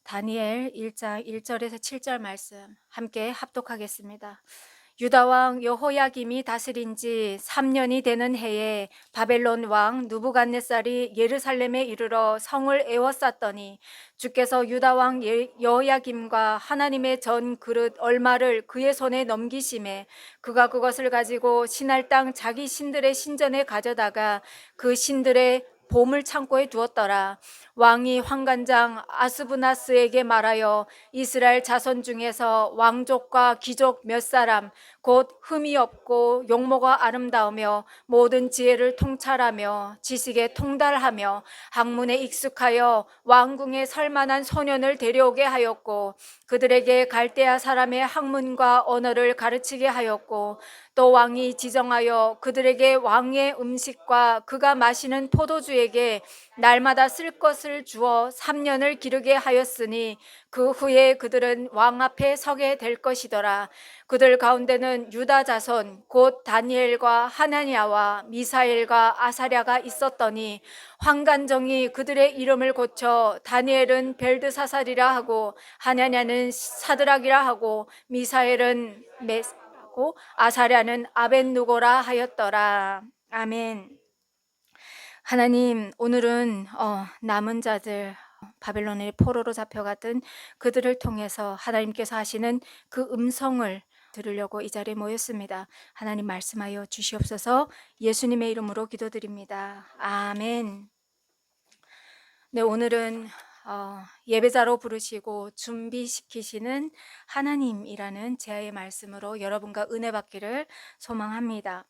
다니엘 1장 1절에서 7절 말씀 함께 합독하겠습니다. 유다 왕 여호야김이 다스린 지 3년이 되는 해에 바벨론 왕 느부갓네살이 예루살렘에 이르러 성을 에워쌌더니 주께서 유다 왕 여호야김과 하나님의 전 그릇 얼마를 그의 손에 넘기심에 그가 그것을 가지고 신할 땅 자기 신들의 신전에 가져다가 그 신들의 보물 창고에 두었더라. 왕이 환관장 아스부나스에게 말하여 이스라엘 자손 중에서 왕족과 귀족 몇 사람 곧 흠이 없고 용모가 아름다우며 모든 지혜를 통찰하며 지식에 통달하며 학문에 익숙하여 왕궁에 설만한 소년을 데려오게 하였고 그들에게 갈대아 사람의 학문과 언어를 가르치게 하였고 또 왕이 지정하여 그들에게 왕의 음식과 그가 마시는 포도주에게 날마다 쓸 것을 주어 3년을 기르게 하였으니 그 후에 그들은 왕 앞에 서게 될 것이더라. 그들 가운데는 유다 자손 곧 다니엘과 하나니아와 미사엘과 아사랴가 있었더니 환관정이 그들의 이름을 고쳐 다니엘은 벨드사살이라 하고 하나니아는 사드락이라 하고 미사엘은 메사고 아사랴는 아벤누고라 하였더라. 아멘. 하나님, 오늘은 남은 자들 바벨론의 포로로 잡혀갔던 그들을 통해서 하나님께서 하시는 그 음성을 들으려고 이 자리에 모였습니다. 하나님 말씀하여 주시옵소서. 예수님의 이름으로 기도드립니다. 아멘. 네, 오늘은 예배자로 부르시고 준비시키시는 하나님이라는 제아의 말씀으로 여러분과 은혜 받기를 소망합니다.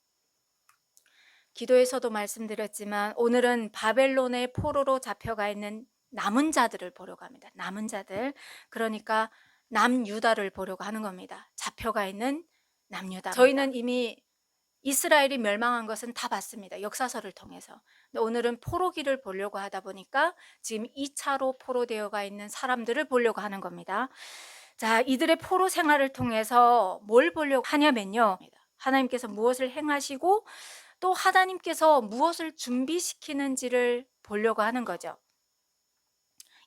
기도에서도 말씀드렸지만 오늘은 바벨론의 포로로 잡혀가 있는 남은 자들을 보려고 합니다. 남은 자들, 그러니까 남유다를 보려고 하는 겁니다. 잡혀가 있는 남유다. 저희는 이미 이스라엘이 멸망한 것은 다 봤습니다. 역사서를 통해서. 근데 오늘은 포로기를 보려고 하다 보니까 지금 2차로 포로되어가 있는 사람들을 보려고 하는 겁니다. 자, 이들의 포로 생활을 통해서 뭘 보려고 하냐면요, 하나님께서 무엇을 행하시고 또 하나님께서 무엇을 준비시키는지를 보려고 하는 거죠.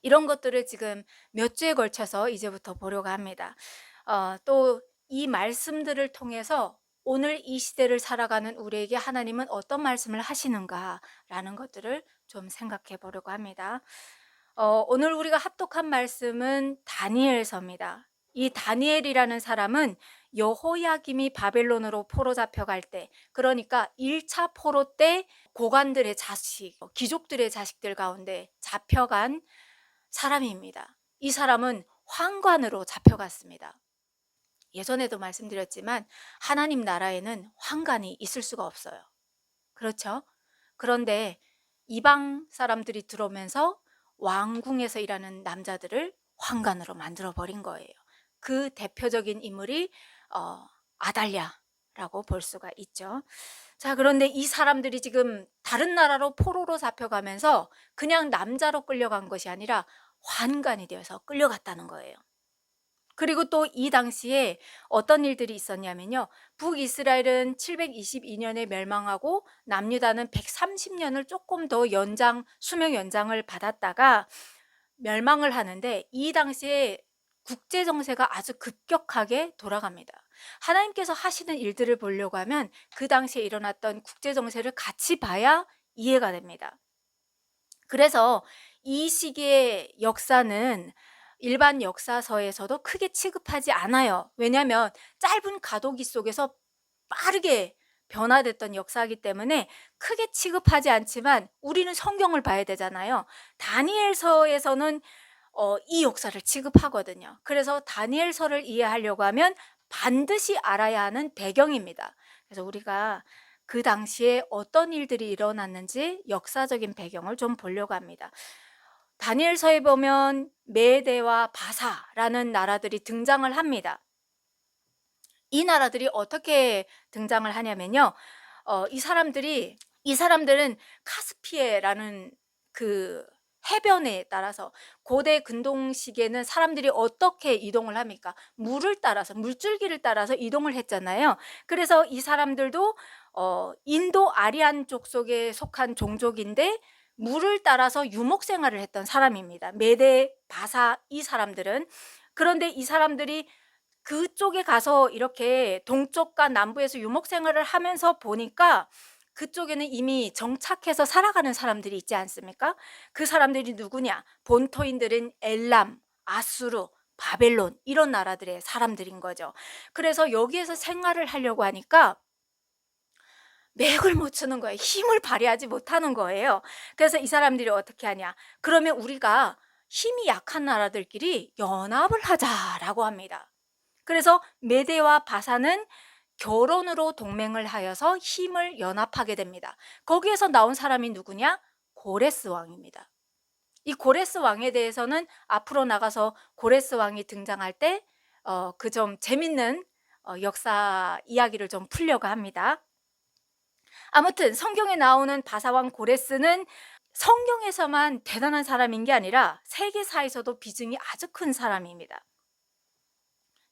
이런 것들을 지금 몇 주에 걸쳐서 이제부터 보려고 합니다. 또 이 말씀들을 통해서 오늘 이 시대를 살아가는 우리에게 하나님은 어떤 말씀을 하시는가라는 것들을 좀 생각해 보려고 합니다. 오늘 우리가 합독한 말씀은 다니엘서입니다. 이 다니엘이라는 사람은 여호야김이 바벨론으로 포로 잡혀갈 때, 그러니까 1차 포로 때 고관들의 자식, 귀족들의 자식들 가운데 잡혀간 사람입니다. 이 사람은 환관으로 잡혀갔습니다. 예전에도 말씀드렸지만 하나님 나라에는 환관이 있을 수가 없어요. 그렇죠? 그런데 이방 사람들이 들어오면서 왕궁에서 일하는 남자들을 환관으로 만들어 버린 거예요. 그 대표적인 인물이 아달랴라고 볼 수가 있죠. 자, 그런데 이 사람들이 지금 다른 나라로 포로로 잡혀가면서 그냥 남자로 끌려간 것이 아니라 환관이 되어서 끌려갔다는 거예요. 그리고 또 이 당시에 어떤 일들이 있었냐면요, 북이스라엘은 722년에 멸망하고 남유다는 130년을 조금 더 수명 연장을 받았다가 멸망을 하는데, 이 당시에 국제 정세가 아주 급격하게 돌아갑니다. 하나님께서 하시는 일들을 보려고 하면 그 당시에 일어났던 국제 정세를 같이 봐야 이해가 됩니다. 그래서 이 시기의 역사는 일반 역사서에서도 크게 취급하지 않아요. 왜냐하면 짧은 가도기 속에서 빠르게 변화됐던 역사이기 때문에 크게 취급하지 않지만 우리는 성경을 봐야 되잖아요. 다니엘서에서는 이 역사를 취급하거든요. 그래서 다니엘서를 이해하려고 하면 반드시 알아야 하는 배경입니다. 그래서 우리가 그 당시에 어떤 일들이 일어났는지 역사적인 배경을 좀 보려고 합니다. 다니엘서에 보면 메대와 바사라는 나라들이 등장을 합니다. 이 나라들이 어떻게 등장을 하냐면요, 이 사람들은 카스피해라는 그 해변에 따라서, 고대 근동시기에는 사람들이 어떻게 이동을 합니까? 물줄기를 따라서 이동을 했잖아요. 그래서 이 사람들도 인도 아리안 족 속에 속한 종족인데 물을 따라서 유목 생활을 했던 사람입니다. 메대, 바사 이 사람들은. 그런데 이 사람들이 그쪽에 가서 이렇게 동쪽과 남부에서 유목 생활을 하면서 보니까 그쪽에는 이미 정착해서 살아가는 사람들이 있지 않습니까? 그 사람들이 누구냐? 본토인들은 엘람, 아수르, 바벨론 이런 나라들의 사람들인 거죠. 그래서 여기에서 생활을 하려고 하니까 맥을 못 추는 거예요. 힘을 발휘하지 못하는 거예요. 그래서 이 사람들이 어떻게 하냐? 그러면 우리가 힘이 약한 나라들끼리 연합을 하자라고 합니다. 그래서 메대와 바사는 결혼으로 동맹을 하여서 힘을 연합하게 됩니다. 거기에서 나온 사람이 누구냐? 고레스 왕입니다. 이 고레스 왕에 대해서는 앞으로 나가서 고레스 왕이 등장할 때 그 좀 재밌는 역사 이야기를 좀 풀려고 합니다. 아무튼 성경에 나오는 바사왕 고레스는 성경에서만 대단한 사람인 게 아니라 세계사에서도 비중이 아주 큰 사람입니다.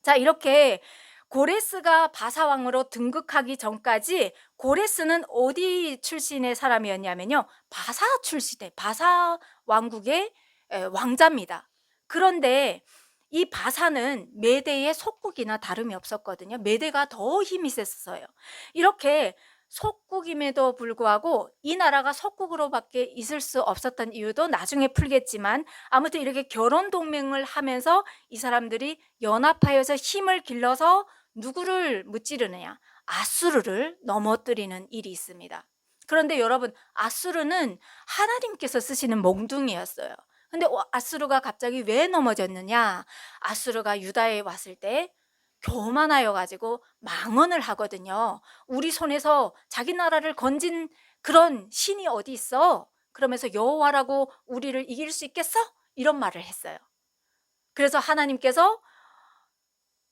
자, 이렇게 고레스가 바사왕으로 등극하기 전까지 고레스는 어디 출신의 사람이었냐면요, 바사 출신의 바사 왕국의 왕자입니다. 그런데 이 바사는 메대의 속국이나 다름이 없었거든요. 메대가 더 힘이 셌어요. 이렇게 속국임에도 불구하고 이 나라가 속국으로밖에 있을 수 없었던 이유도 나중에 풀겠지만, 아무튼 이렇게 결혼 동맹을 하면서 이 사람들이 연합하여서 힘을 길러서 누구를 무찌르느냐? 아수르를 넘어뜨리는 일이 있습니다. 그런데 여러분, 아수르는 하나님께서 쓰시는 몽둥이였어요. 근데 아수르가 갑자기 왜 넘어졌느냐? 아수르가 유다에 왔을 때 교만하여 가지고 망언을 하거든요. 우리 손에서 자기 나라를 건진 그런 신이 어디 있어? 그러면서 여호와라고 우리를 이길 수 있겠어? 이런 말을 했어요. 그래서 하나님께서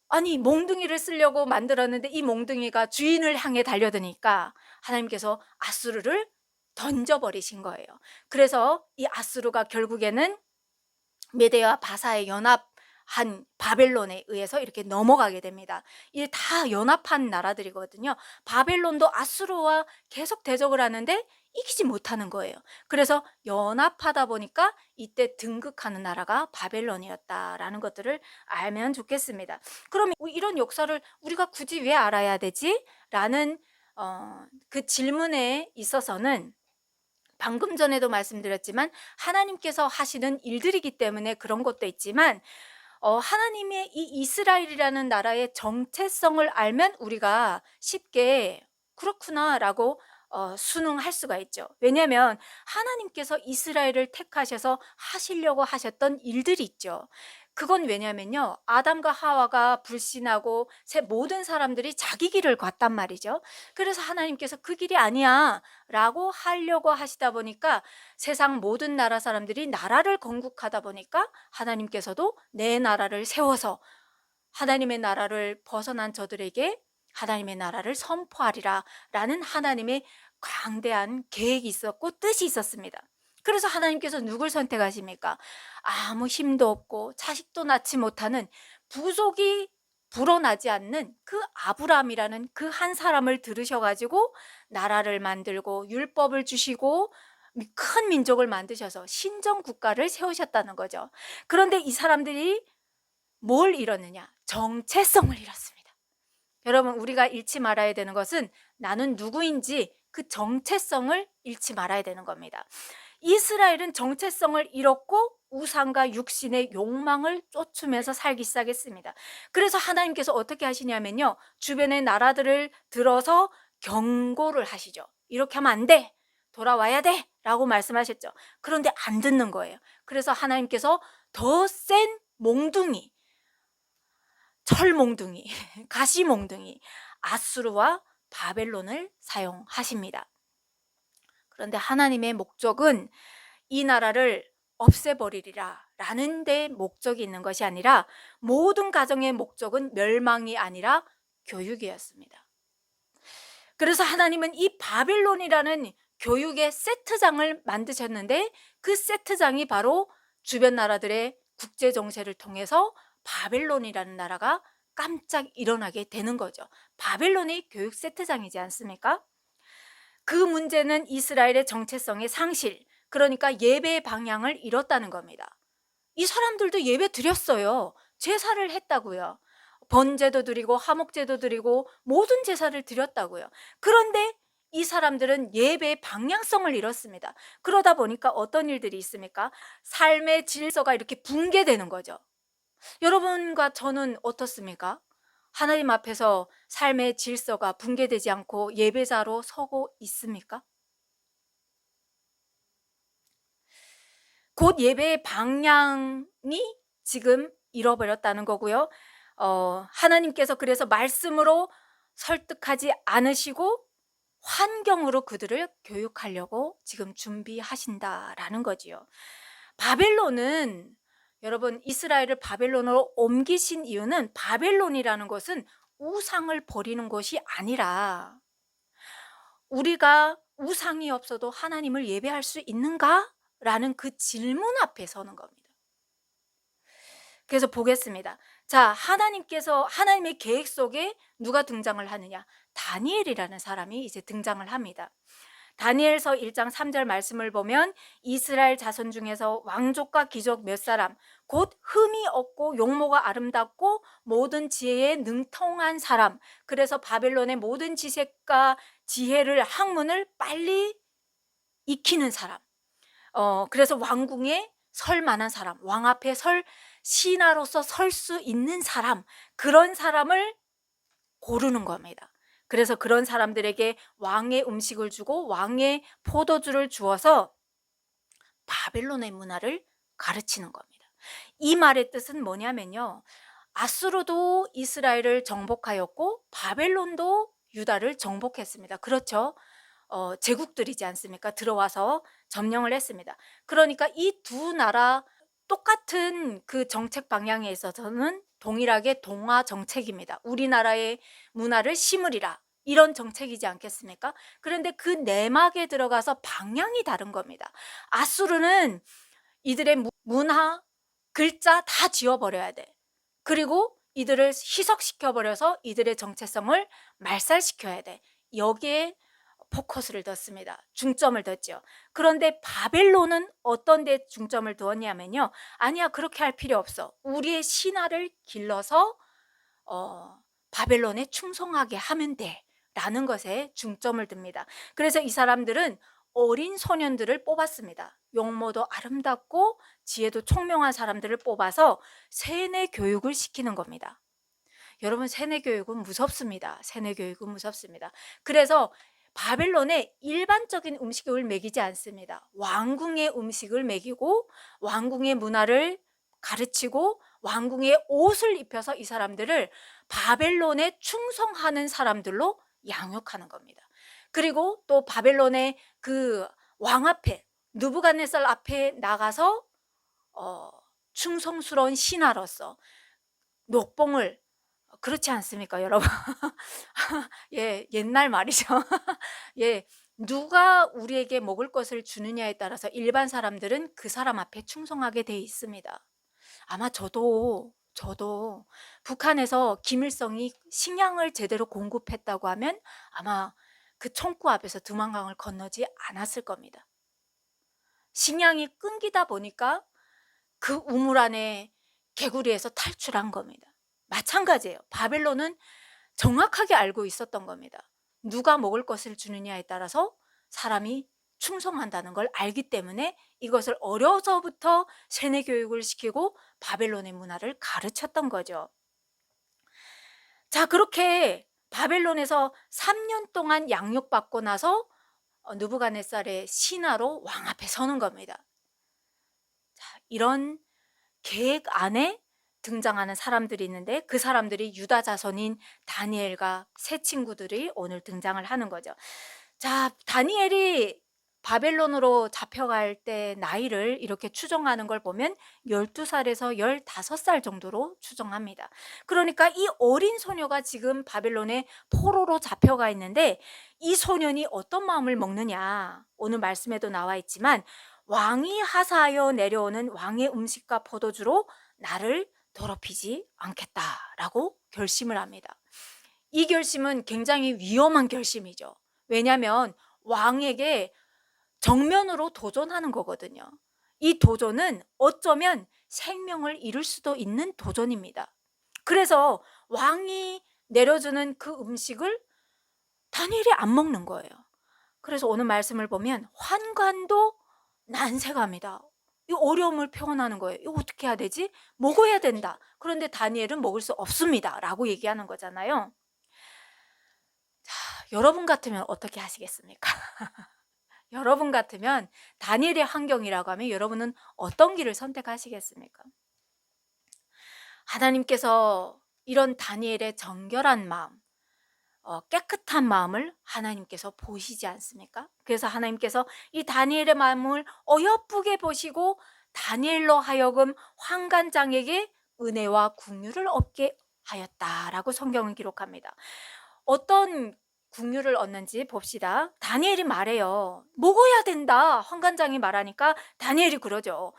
아니, 몽둥이를 쓰려고 만들었는데 이 몽둥이가 주인을 향해 달려드니까 하나님께서 아수르를 던져버리신 거예요. 그래서 이 아수르가 결국에는 메대와 바사의 연합한 바벨론에 의해서 이렇게 넘어가게 됩니다. 이게 다 연합한 나라들이거든요. 바벨론도 아수르와 계속 대적을 하는데 이기지 못하는 거예요. 그래서 연합하다 보니까 이때 등극하는 나라가 바벨론이었다라는 것들을 알면 좋겠습니다. 그럼 이런 역사를 우리가 굳이 왜 알아야 되지? 라는 그 질문에 있어서는 방금 전에도 말씀드렸지만 하나님께서 하시는 일들이기 때문에 그런 것도 있지만, 하나님의 이 이스라엘이라는 나라의 정체성을 알면 우리가 쉽게 그렇구나라고 순응할 수가 있죠. 왜냐하면 하나님께서 이스라엘을 택하셔서 하시려고 하셨던 일들이 있죠. 그건 왜냐면요, 아담과 하와가 불신하고 모든 사람들이 자기 길을 갔단 말이죠. 그래서 하나님께서 그 길이 아니야 라고 하려고 하시다 보니까 세상 모든 나라 사람들이 나라를 건국하다 보니까 하나님께서도 내 나라를 세워서 하나님의 나라를 벗어난 저들에게 하나님의 나라를 선포하리라 라는 하나님의 광대한 계획이 있었고 뜻이 있었습니다. 그래서 하나님께서 누굴 선택하십니까? 아무 힘도 없고 자식도 낳지 못하는 부족이 불어나지 않는 그 아브라함이라는 그 한 사람을 들으셔가지고 나라를 만들고 율법을 주시고 큰 민족을 만드셔서 신정 국가를 세우셨다는 거죠. 그런데 이 사람들이 뭘 잃었느냐? 정체성을 잃었습니다. 여러분, 우리가 잃지 말아야 되는 것은 나는 누구인지 그 정체성을 잃지 말아야 되는 겁니다. 이스라엘은 정체성을 잃었고 우상과 육신의 욕망을 쫓으면서 살기 시작했습니다. 그래서 하나님께서 어떻게 하시냐면요, 주변의 나라들을 들어서 경고를 하시죠. 이렇게 하면 안 돼, 돌아와야 돼 라고 말씀하셨죠. 그런데 안 듣는 거예요. 그래서 하나님께서 더 센 몽둥이, 철몽둥이, 가시몽둥이, 아수르와 바벨론을 사용하십니다. 그런데 하나님의 목적은 이 나라를 없애버리리라 라는 데 목적이 있는 것이 아니라, 모든 가정의 목적은 멸망이 아니라 교육이었습니다. 그래서 하나님은 이 바벨론이라는 교육의 세트장을 만드셨는데, 그 세트장이 바로 주변 나라들의 국제 정세를 통해서 바벨론이라는 나라가 깜짝 일어나게 되는 거죠. 바벨론이 교육 세트장이지 않습니까? 그 문제는 이스라엘의 정체성의 상실, 그러니까 예배의 방향을 잃었다는 겁니다. 이 사람들도 예배 드렸어요. 제사를 했다고요. 번제도 드리고 화목제도 드리고 모든 제사를 드렸다고요. 그런데 이 사람들은 예배의 방향성을 잃었습니다. 그러다 보니까 어떤 일들이 있습니까? 삶의 질서가 이렇게 붕괴되는 거죠. 여러분과 저는 어떻습니까? 하나님 앞에서 삶의 질서가 붕괴되지 않고 예배자로 서고 있습니까? 곧 예배의 방향이 지금 잃어버렸다는 거고요. 하나님께서 그래서 말씀으로 설득하지 않으시고 환경으로 그들을 교육하려고 지금 준비하신다라는 거지요. 바벨론은, 여러분, 이스라엘을 바벨론으로 옮기신 이유는 바벨론이라는 것은 우상을 버리는 것이 아니라 우리가 우상이 없어도 하나님을 예배할 수 있는가? 라는 그 질문 앞에 서는 겁니다. 그래서 보겠습니다. 자, 하나님의 계획 속에 누가 등장을 하느냐? 다니엘이라는 사람이 이제 등장을 합니다. 다니엘서 1장 3절 말씀을 보면 이스라엘 자손 중에서 왕족과 귀족 몇 사람, 곧 흠이 없고 용모가 아름답고 모든 지혜에 능통한 사람, 그래서 바벨론의 모든 지식과 지혜를 학문을 빨리 익히는 사람, 그래서 왕궁에 설 만한 사람, 왕 앞에 신하로서 설 수 있는 사람, 그런 사람을 고르는 겁니다. 그래서 그런 사람들에게 왕의 음식을 주고 왕의 포도주를 주어서 바벨론의 문화를 가르치는 겁니다. 이 말의 뜻은 뭐냐면요, 아수르도 이스라엘을 정복하였고 바벨론도 유다를 정복했습니다. 그렇죠? 제국들이지 않습니까? 들어와서 점령을 했습니다. 그러니까 이 두 나라 똑같은 그 정책 방향에 있어서는 동일하게 동화 정책입니다. 우리나라의 문화를 심으리라, 이런 정책이지 않겠습니까? 그런데 그 내막에 들어가서 방향이 다른 겁니다. 아수르는 이들의 문화, 글자 다 지워버려야 돼. 그리고 이들을 희석시켜버려서 이들의 정체성을 말살시켜야 돼. 여기에 포커스를 뒀습니다. 중점을 뒀죠. 그런데 바벨론은 어떤 데 중점을 두었냐면요, 아니야, 그렇게 할 필요 없어. 우리의 신하를 길러서 바벨론에 충성하게 하면 돼 라는 것에 중점을 둡니다. 그래서 이 사람들은 어린 소년들을 뽑았습니다. 용모도 아름답고 지혜도 총명한 사람들을 뽑아서 세뇌 교육을 시키는 겁니다. 여러분, 세뇌 교육은 무섭습니다. 세뇌 교육은 무섭습니다. 그래서 바벨론에 일반적인 음식을 먹이지 않습니다. 왕궁의 음식을 먹이고 왕궁의 문화를 가르치고 왕궁의 옷을 입혀서 이 사람들을 바벨론에 충성하는 사람들로 양육하는 겁니다. 그리고 또 바벨론의 그 왕 앞에, 느부갓네살 앞에 나가서 충성스러운 신하로서 녹봉을, 그렇지 않습니까, 여러분? 예, 옛날 말이죠. 예, 누가 우리에게 먹을 것을 주느냐에 따라서 일반 사람들은 그 사람 앞에 충성하게 돼 있습니다. 아마 저도 북한에서 김일성이 식량을 제대로 공급했다고 하면 아마 그 총구 앞에서 두만강을 건너지 않았을 겁니다. 식량이 끊기다 보니까 그 우물 안에 개구리에서 탈출한 겁니다. 마찬가지예요. 바벨론은 정확하게 알고 있었던 겁니다. 누가 먹을 것을 주느냐에 따라서 사람이 충성한다는 걸 알기 때문에 이것을 어려서부터 세뇌 교육을 시키고 바벨론의 문화를 가르쳤던 거죠. 자, 그렇게 바벨론에서 3년 동안 양육받고 나서 느부갓네살의 신하로 왕 앞에 서는 겁니다. 자, 이런 계획 안에 등장하는 사람들이 있는데 그 사람들이 유다 자손인 다니엘과 세 친구들이 오늘 등장을 하는 거죠. 자, 다니엘이 바벨론으로 잡혀갈 때 나이를 이렇게 추정하는 걸 보면 12살에서 15살 정도로 추정합니다. 그러니까 이 어린 소녀가 지금 바벨론의 포로로 잡혀가 있는데 이 소년이 어떤 마음을 먹느냐, 오늘 말씀에도 나와 있지만 왕이 하사하여 내려오는 왕의 음식과 포도주로 나를 더럽히지 않겠다라고 결심을 합니다. 이 결심은 굉장히 위험한 결심이죠. 왜냐하면 왕에게 정면으로 도전하는 거거든요. 이 도전은 어쩌면 생명을 잃을 수도 있는 도전입니다. 그래서 왕이 내려주는 그 음식을 다니엘이 안 먹는 거예요. 그래서 오늘 말씀을 보면 환관도 난색합니다. 이 어려움을 표현하는 거예요. 이거 어떻게 해야 되지? 먹어야 된다. 그런데 다니엘은 먹을 수 없습니다. 라고 얘기하는 거잖아요. 여러분 같으면 어떻게 하시겠습니까? 여러분 같으면 다니엘의 환경이라고 하면 여러분은 어떤 길을 선택하시겠습니까? 하나님께서 이런 다니엘의 정결한 마음, 깨끗한 마음을 하나님께서 보시지 않습니까? 그래서 하나님께서 이 다니엘의 마음을 어여쁘게 보시고 다니엘로 하여금 환관장에게 은혜와 긍휼을 얻게 하였다라고 성경은 기록합니다. 어떤 긍휼을 얻는지 봅시다. 다니엘이 말해요. 먹어야 된다. 환관장이 말하니까 다니엘이 그러죠.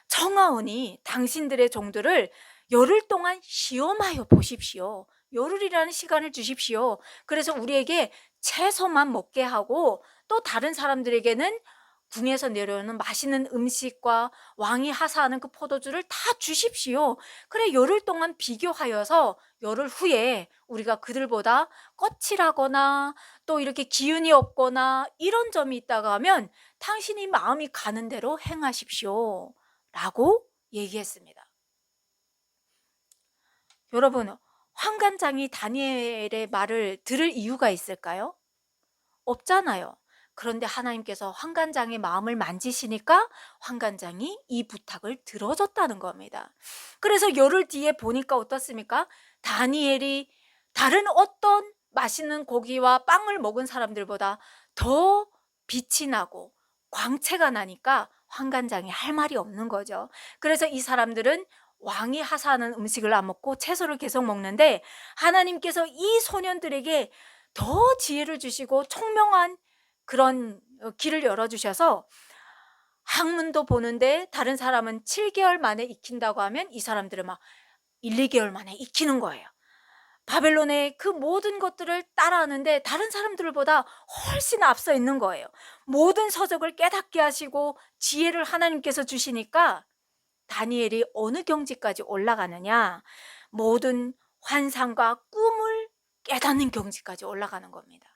청하오니 당신들의 종들을 열흘 동안 시험하여 보십시오. 열흘이라는 시간을 주십시오. 그래서 우리에게 채소만 먹게 하고 또 다른 사람들에게는 궁에서 내려오는 맛있는 음식과 왕이 하사하는 그 포도주를 다 주십시오. 그래 열흘 동안 비교하여서 열흘 후에 우리가 그들보다 거칠하거나 또 이렇게 기운이 없거나 이런 점이 있다가 하면 당신이 마음이 가는 대로 행하십시오. 라고 얘기했습니다. 여러분, 환관장이 다니엘의 말을 들을 이유가 있을까요? 없잖아요. 그런데 하나님께서 환관장의 마음을 만지시니까 환관장이 이 부탁을 들어줬다는 겁니다. 그래서 열흘 뒤에 보니까 어떻습니까? 다니엘이 다른 어떤 맛있는 고기와 빵을 먹은 사람들보다 더 빛이 나고 광채가 나니까 환관장이 할 말이 없는 거죠. 그래서 이 사람들은 왕이 하사하는 음식을 안 먹고 채소를 계속 먹는데 하나님께서 이 소년들에게 더 지혜를 주시고 총명한 그런 길을 열어주셔서 학문도 보는데 다른 사람은 7개월 만에 익힌다고 하면 이 사람들은 막 1, 2개월 만에 익히는 거예요. 바벨론의 그 모든 것들을 따라하는데 다른 사람들보다 훨씬 앞서 있는 거예요. 모든 서적을 깨닫게 하시고 지혜를 하나님께서 주시니까 다니엘이 어느 경지까지 올라가느냐? 모든 환상과 꿈을 깨닫는 경지까지 올라가는 겁니다.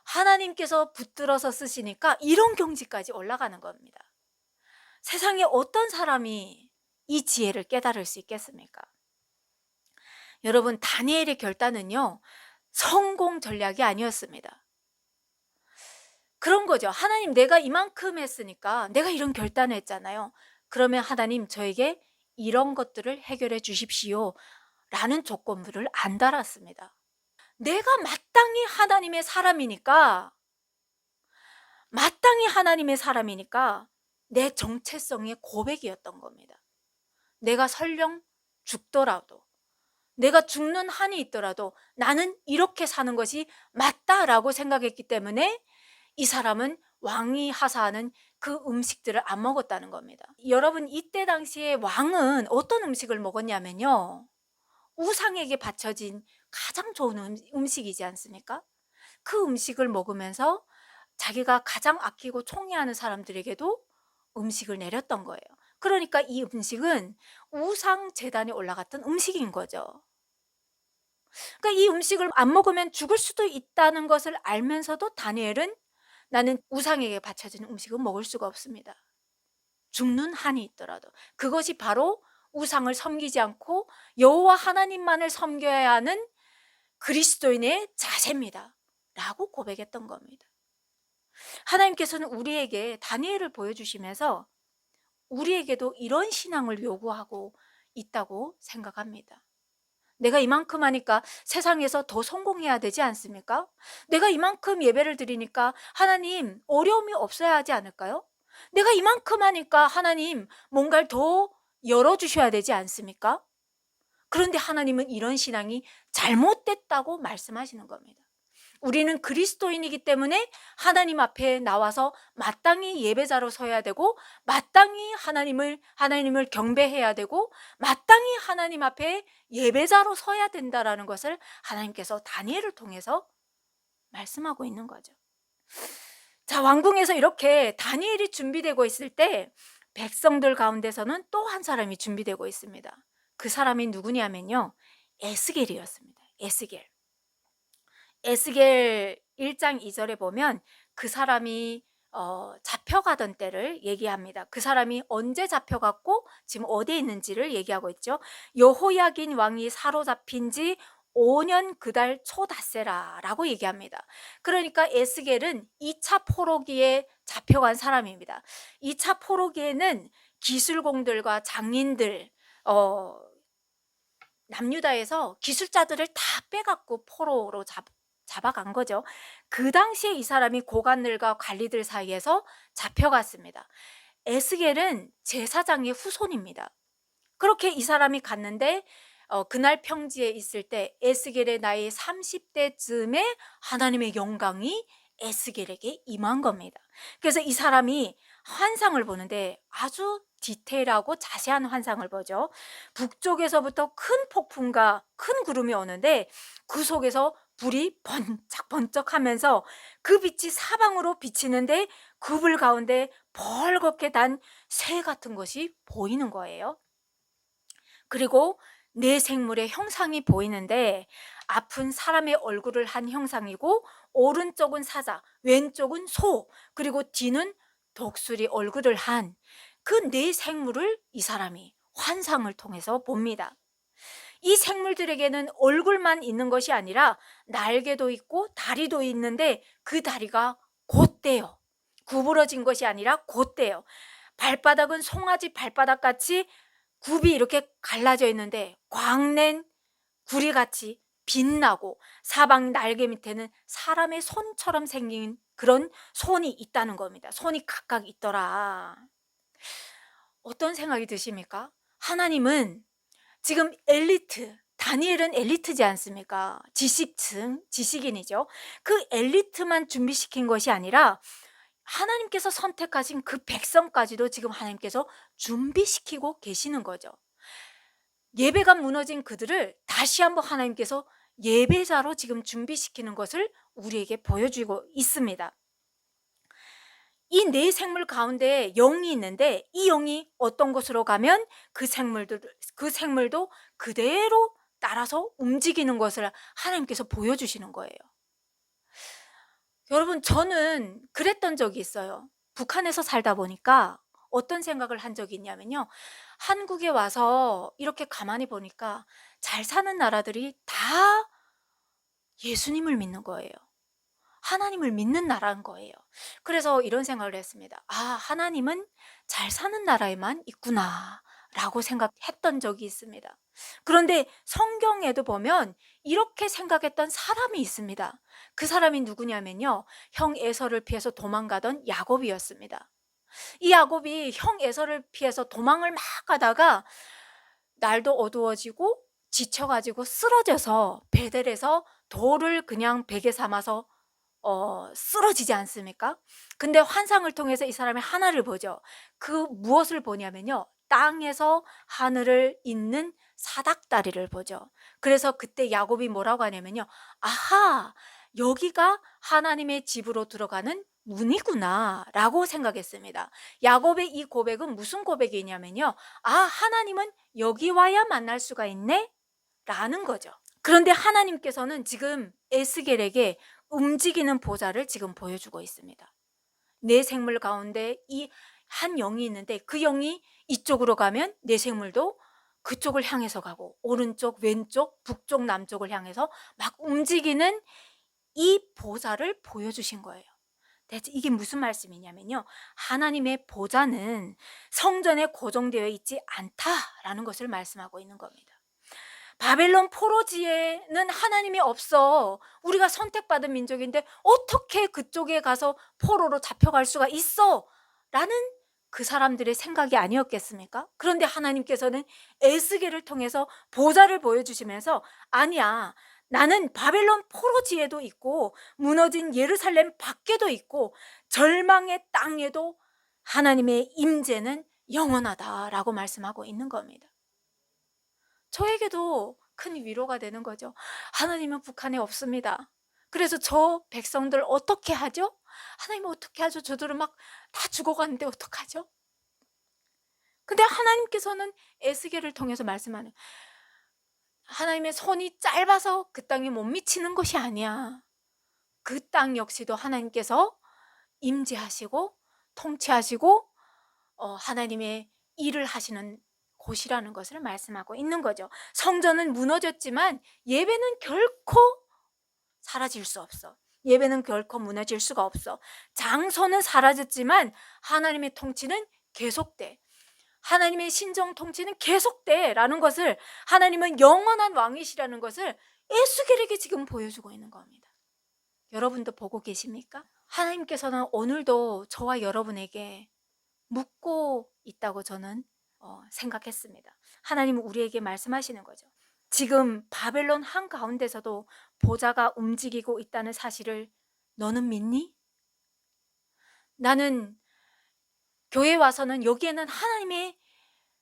하나님께서 붙들어서 쓰시니까 이런 경지까지 올라가는 겁니다. 세상에 어떤 사람이 이 지혜를 깨달을 수 있겠습니까? 여러분, 다니엘의 결단은요, 성공 전략이 아니었습니다. 그런 거죠. 하나님, 내가 이만큼 했으니까 내가 이런 결단을 했잖아요. 그러면 하나님, 저에게 이런 것들을 해결해 주십시오. 라는 조건부를 안 달았습니다. 내가 마땅히 하나님의 사람이니까 내 정체성의 고백이었던 겁니다. 내가 설령 죽더라도, 내가 죽는 한이 있더라도 나는 이렇게 사는 것이 맞다라고 생각했기 때문에 이 사람은 왕이 하사하는 그 음식들을 안 먹었다는 겁니다. 여러분, 이때 당시에 왕은 어떤 음식을 먹었냐면요, 우상에게 바쳐진 가장 좋은 음식이지 않습니까? 그 음식을 먹으면서 자기가 가장 아끼고 총애하는 사람들에게도 음식을 내렸던 거예요. 그러니까 이 음식은 우상 제단에 올라갔던 음식인 거죠. 그러니까 이 음식을 안 먹으면 죽을 수도 있다는 것을 알면서도 다니엘은 나는 우상에게 바쳐진 음식은 먹을 수가 없습니다. 죽는 한이 있더라도. 그것이 바로 우상을 섬기지 않고 여호와 하나님만을 섬겨야 하는 그리스도인의 자세입니다. 라고 고백했던 겁니다. 하나님께서는 우리에게 다니엘을 보여주시면서 우리에게도 이런 신앙을 요구하고 있다고 생각합니다. 내가 이만큼 하니까 세상에서 더 성공해야 되지 않습니까? 내가 이만큼 예배를 드리니까 하나님 어려움이 없어야 하지 않을까요? 내가 이만큼 하니까 하나님 뭔가를 더 열어주셔야 되지 않습니까? 그런데 하나님은 이런 신앙이 잘못됐다고 말씀하시는 겁니다. 우리는 그리스도인이기 때문에 하나님 앞에 나와서 마땅히 예배자로 서야 되고 마땅히 하나님을 경배해야 되고 마땅히 하나님 앞에 예배자로 서야 된다라는 것을 하나님께서 다니엘을 통해서 말씀하고 있는 거죠. 자, 왕궁에서 이렇게 다니엘이 준비되고 있을 때 백성들 가운데서는 또 한 사람이 준비되고 있습니다. 그 사람이 누구냐면요, 에스겔이었습니다. 에스겔. 에스겔 1장 2절에 보면 그 사람이 잡혀가던 때를 얘기합니다. 그 사람이 언제 잡혀갔고 지금 어디에 있는지를 얘기하고 있죠. 여호야긴 왕이 사로잡힌 지 5년 그달 초닷새라라고 얘기합니다. 그러니까 에스겔은 2차 포로기에 잡혀간 사람입니다. 2차 포로기에는 기술공들과 장인들, 남유다에서 기술자들을 다 빼갖고 포로로 잡아간 거죠. 그 당시에 이 사람이 고관들과 관리들 사이에서 잡혀갔습니다. 에스겔은 제사장의 후손입니다. 그렇게 이 사람이 갔는데 그날 평지에 있을 때 에스겔의 나이 30대쯤에 하나님의 영광이 에스겔에게 임한 겁니다. 그래서 이 사람이 환상을 보는데 아주 디테일하고 자세한 환상을 보죠. 북쪽에서부터 큰 폭풍과 큰 구름이 오는데 그 속에서 불이 번쩍번쩍하면서 그 빛이 사방으로 비치는데 그 불 가운데 벌겋게 단 새 같은 것이 보이는 거예요. 그리고 네 생물의 형상이 보이는데 앞은 사람의 얼굴을 한 형상이고 오른쪽은 사자, 왼쪽은 소, 그리고 뒤는 독수리 얼굴을 한 그 네 생물을 이 사람이 환상을 통해서 봅니다. 이 생물들에게는 얼굴만 있는 것이 아니라 날개도 있고 다리도 있는데 그 다리가 곧대요. 구부러진 것이 아니라 곧대요. 발바닥은 송아지 발바닥같이 굽이 이렇게 갈라져 있는데 광낸 구리같이 빛나고 사방 날개 밑에는 사람의 손처럼 생긴 그런 손이 있다는 겁니다. 손이 각각 있더라. 어떤 생각이 드십니까? 하나님은 지금 엘리트, 다니엘은 엘리트지 않습니까? 지식층, 지식인이죠. 그 엘리트만 준비시킨 것이 아니라 하나님께서 선택하신 그 백성까지도 지금 하나님께서 준비시키고 계시는 거죠. 예배가 무너진 그들을 다시 한번 하나님께서 예배자로 지금 준비시키는 것을 우리에게 보여주고 있습니다. 이 네 생물 가운데 영이 있는데 이 영이 어떤 곳으로 가면 그 생물도 그대로 따라서 움직이는 것을 하나님께서 보여주시는 거예요. 여러분, 저는 그랬던 적이 있어요. 북한에서 살다 보니까 어떤 생각을 한 적이 있냐면요, 한국에 와서 이렇게 가만히 보니까 잘 사는 나라들이 다 예수님을 믿는 거예요. 하나님을 믿는 나라인 거예요. 그래서 이런 생각을 했습니다. 아, 하나님은 잘 사는 나라에만 있구나 라고 생각했던 적이 있습니다. 그런데 성경에도 보면 이렇게 생각했던 사람이 있습니다. 그 사람이 누구냐면요, 형 에서를 피해서 도망가던 야곱이었습니다. 이 야곱이 형 에서를 피해서 도망을 막 가다가 날도 어두워지고 지쳐가지고 쓰러져서 베델에서 돌을 그냥 베개 삼아서 쓰러지지 않습니까? 근데 환상을 통해서 이 사람이 하나를 보죠. 그 무엇을 보냐면요, 땅에서 하늘을 잇는 사닥다리를 보죠. 그래서 그때 야곱이 뭐라고 하냐면요, 아하, 여기가 하나님의 집으로 들어가는 문이구나 라고 생각했습니다. 야곱의 이 고백은 무슨 고백이냐면요, 아, 하나님은 여기 와야 만날 수가 있네 라는 거죠. 그런데 하나님께서는 지금 에스겔에게 움직이는 보좌를 지금 보여주고 있습니다. 내 생물 가운데 이 한 영이 있는데 그 영이 이쪽으로 가면 내 생물도 그쪽을 향해서 가고 오른쪽, 왼쪽, 북쪽, 남쪽을 향해서 막 움직이는 이 보좌를 보여주신 거예요. 대체 이게 무슨 말씀이냐면요, 하나님의 보좌는 성전에 고정되어 있지 않다라는 것을 말씀하고 있는 겁니다. 바벨론 포로지에는 하나님이 없어. 우리가 선택받은 민족인데 어떻게 그쪽에 가서 포로로 잡혀갈 수가 있어? 라는 그 사람들의 생각이 아니었겠습니까? 그런데 하나님께서는 에스겔을 통해서 보좌를 보여주시면서 아니야, 나는 바벨론 포로지에도 있고 무너진 예루살렘 밖에도 있고 절망의 땅에도 하나님의 임재는 영원하다라고 말씀하고 있는 겁니다. 저에게도 큰 위로가 되는 거죠. 하나님은 북한에 없습니다. 그래서 저 백성들 어떻게 하죠? 하나님 어떻게 하죠? 저들은 막 다 죽어가는데 어떡하죠? 근데 하나님께서는 에스겔을 통해서 말씀하는, 하나님의 손이 짧아서 그 땅에 못 미치는 것이 아니야. 그 땅 역시도 하나님께서 임재하시고 통치하시고 하나님의 일을 하시는 곳이라는 것을 말씀하고 있는 거죠. 성전은 무너졌지만 예배는 결코 사라질 수 없어. 예배는 결코 무너질 수가 없어. 장소는 사라졌지만 하나님의 통치는 계속돼. 하나님의 신정 통치는 계속돼라는 것을, 하나님은 영원한 왕이시라는 것을 에스겔에게 지금 보여주고 있는 겁니다. 여러분도 보고 계십니까? 하나님께서는 오늘도 저와 여러분에게 묻고 있다고 저는 생각했습니다. 하나님은 우리에게 말씀하시는 거죠. 지금 바벨론 한가운데서도 보좌가 움직이고 있다는 사실을 너는 믿니? 나는 교회 와서는 여기에는 하나님의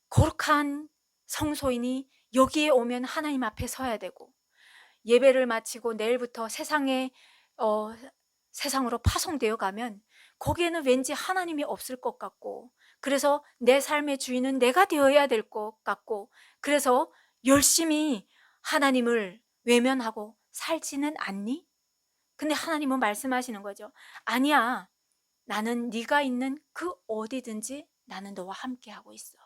거룩한 성소이니 여기에 오면 하나님 앞에 서야 되고, 예배를 마치고 내일부터 세상으로 파송되어 가면 거기에는 왠지 하나님이 없을 것 같고, 그래서 내 삶의 주인은 내가 되어야 될 것 같고, 그래서 열심히 하나님을 외면하고 살지는 않니? 근데 하나님은 말씀하시는 거죠. 아니야, 나는 네가 있는 그 어디든지 나는 너와 함께 하고 있어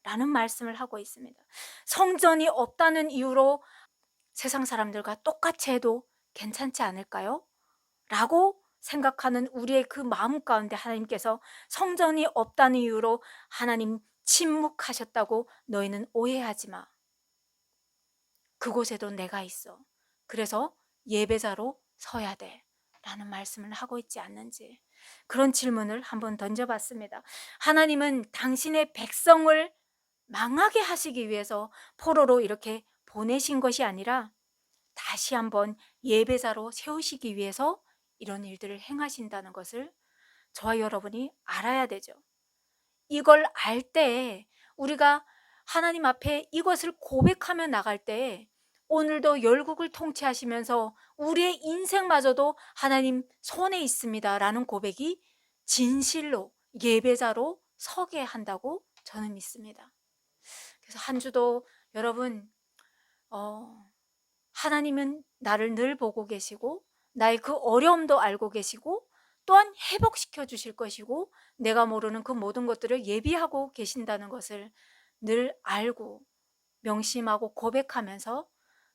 라는 말씀을 하고 있습니다. 성전이 없다는 이유로 세상 사람들과 똑같이 해도 괜찮지 않을까요? 라고 생각하는 우리의 그 마음 가운데 하나님께서 성전이 없다는 이유로 하나님 침묵하셨다고 너희는 오해하지 마. 그곳에도 내가 있어. 그래서 예배자로 서야 돼 라는 말씀을 하고 있지 않는지, 그런 질문을 한번 던져봤습니다. 하나님은 당신의 백성을 망하게 하시기 위해서 포로로 이렇게 보내신 것이 아니라 다시 한번 예배자로 세우시기 위해서 이런 일들을 행하신다는 것을 저와 여러분이 알아야 되죠. 이걸 알 때 우리가 하나님 앞에 이것을 고백하며 나갈 때 오늘도 열국을 통치하시면서 우리의 인생마저도 하나님 손에 있습니다 라는 고백이 진실로 예배자로 서게 한다고 저는 믿습니다. 그래서 한 주도 여러분, 하나님은 나를 늘 보고 계시고 나의 그 어려움도 알고 계시고 또한 회복시켜 주실 것이고 내가 모르는 그 모든 것들을 예비하고 계신다는 것을 늘 알고 명심하고 고백하면서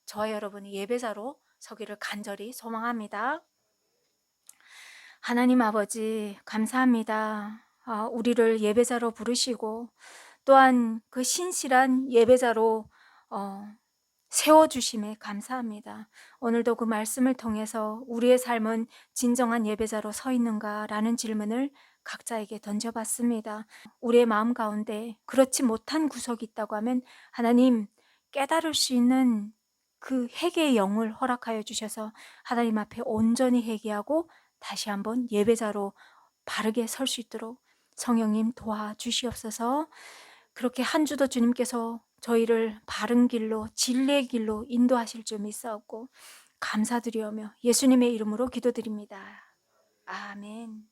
저와 여러분이 예배자로 서기를 간절히 소망합니다. 하나님 아버지 감사합니다. 우리를 예배자로 부르시고 또한 그 신실한 예배자로 세워주심에 감사합니다. 오늘도 그 말씀을 통해서 우리의 삶은 진정한 예배자로 서 있는가라는 질문을 각자에게 던져봤습니다. 우리의 마음 가운데 그렇지 못한 구석이 있다고 하면 하나님 깨달을 수 있는 그 회개의 영을 허락하여 주셔서 하나님 앞에 온전히 회개하고 다시 한번 예배자로 바르게 설 수 있도록 성령님 도와주시옵소서. 그렇게 한 주도 주님께서 저희를 바른 길로 진리의 길로 인도하실 줄 믿사옵고 감사드리오며 예수님의 이름으로 기도드립니다. 아멘.